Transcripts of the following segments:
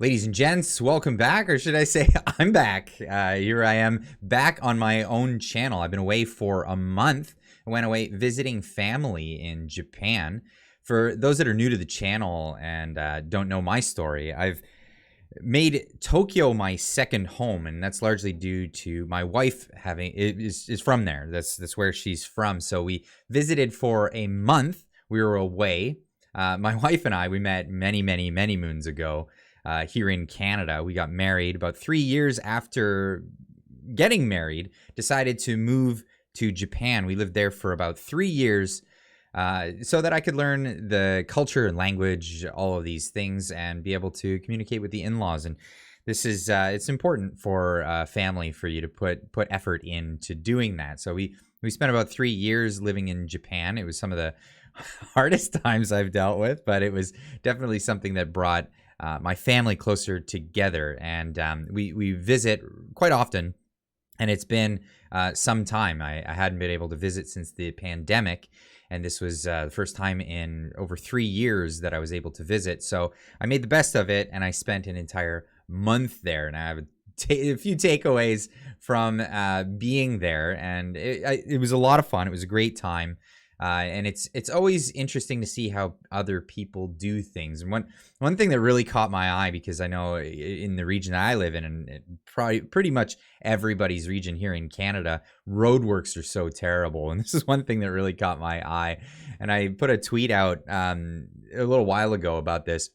Ladies and gents, welcome back, or should I say I'm back. Here I am back on my own channel. I've been away for a month. I went away visiting family in Japan. For those that are new to the channel and don't know my story, I've made Tokyo my second home, and that's largely due to my wife having is from there. That's where she's from. So we visited for a month. We were away. My wife and I, we met many moons ago. Here in Canada. We got married about 3 years after getting married, decided to move to Japan. We lived there for about 3 years so that I could learn the culture and language, all of these things, and be able to communicate with the in-laws. And this is, it's important for family for you to put effort into doing that. So we spent about 3 years living in Japan. It was some of the hardest times I've dealt with, but it was definitely something that brought my family closer together, and we visit quite often, and it's been some time. I hadn't been able to visit since the pandemic, and this was the first time in over 3 years that I was able to visit. So I made the best of it, and I spent an entire month there, and I have a few takeaways from being there, and it was a lot of fun. It was a great time. And it's always interesting to see how other people do things. And one thing that really caught my eye, because I know in the region that I live in, and probably pretty much everybody's region here in Canada, roadworks are so terrible. And this is one thing that really caught my eye. And I put a tweet out a little while ago about this.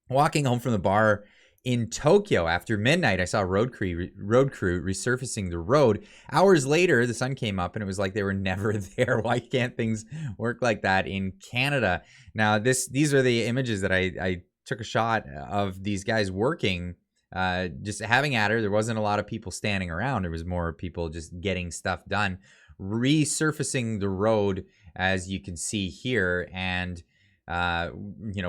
Walking home from the bar in Tokyo after midnight, I saw road crew resurfacing the road. Hours later, the sun came up and it was like they were never there. Why can't things work like that in Canada? Now, these are the images that I took a shot of these guys working, just having at her. There wasn't a lot of people standing around. There was more people just getting stuff done, resurfacing the road, as you can see here, and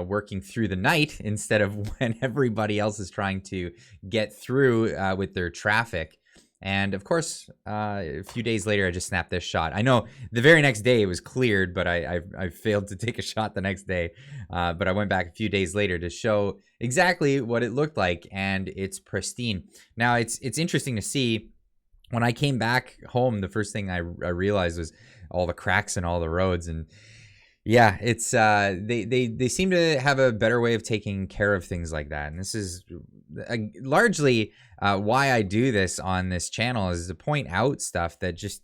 working through the night instead of when everybody else is trying to get through with their traffic. And of course, a few days later, I just snapped this shot. I know the very next day it was cleared, but I failed to take a shot the next day. But I went back a few days later to show exactly what it looked like, and it's pristine. Now, it's interesting to see. When I came back home, the first thing I realized was all the cracks in all the roads. And yeah, it's they seem to have a better way of taking care of things like that, and this is largely why I do this on this channel, is to point out stuff that just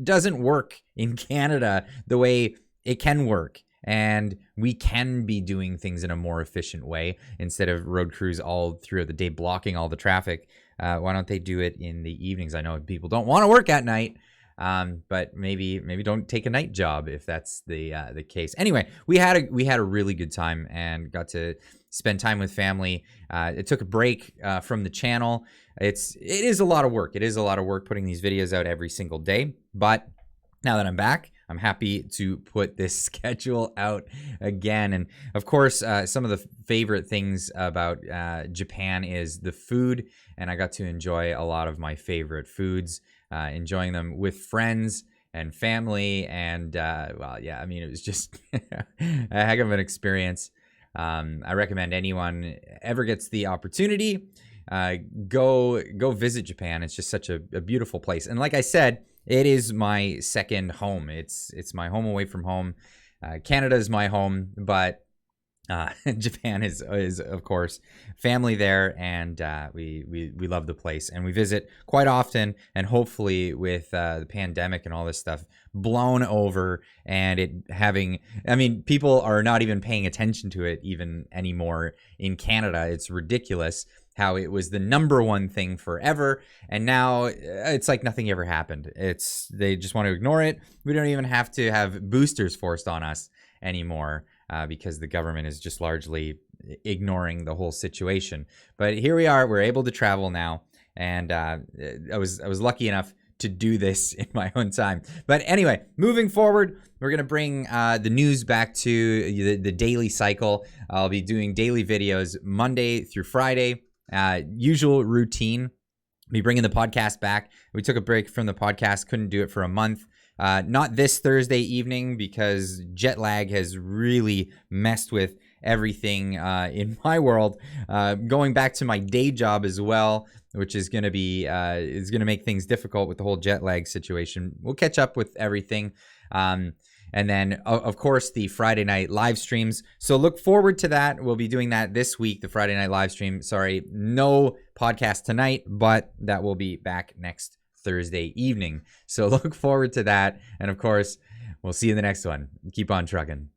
doesn't work in Canada the way it can work, and we can be doing things in a more efficient way instead of road crews all throughout the day blocking all the traffic. Why don't they do it in the evenings? I know people don't want to work at night. But maybe don't take a night job if that's the case. Anyway, we had a really good time and got to spend time with family. It took a break from the channel. It is a lot of work. It is a lot of work putting these videos out every single day. But now that I'm back, I'm happy to put this schedule out again. And of course, some of the favorite things about Japan is the food, and I got to enjoy a lot of my favorite foods. Enjoying them with friends and family, and it was just a heck of an experience. I recommend anyone ever gets the opportunity, go visit Japan. It's just such a beautiful place, and like I said, it is my second home. It's my home away from home. Canada is my home, but Japan is of course family there, and we love the place, and we visit quite often. And hopefully, with the pandemic and all this stuff blown over, and people are not even paying attention to it even anymore in Canada. It's ridiculous how it was the #1 thing forever, and now it's like nothing ever happened. They just want to ignore it. We don't even have to have boosters forced on us anymore. Because the government is just largely ignoring the whole situation. But here we are. We're able to travel now, and I was lucky enough to do this in my own time. But anyway, moving forward, we're gonna bring the news back to the daily cycle. I'll be doing daily videos Monday through Friday, usual routine. I'll be bringing the podcast back. We took a break from the podcast, couldn't do it for a month. Not this Thursday evening because jet lag has really messed with everything in my world, going back to my day job as well, which is going to be is going to make things difficult with the whole jet lag situation. We'll catch up with everything. And then, of course, the Friday night live streams. So look forward to that. We'll be doing that this week, the Friday night live stream. Sorry, no podcast tonight, but that will be back next Thursday evening. So look forward to that. And of course, we'll see you in the next one. Keep on trucking.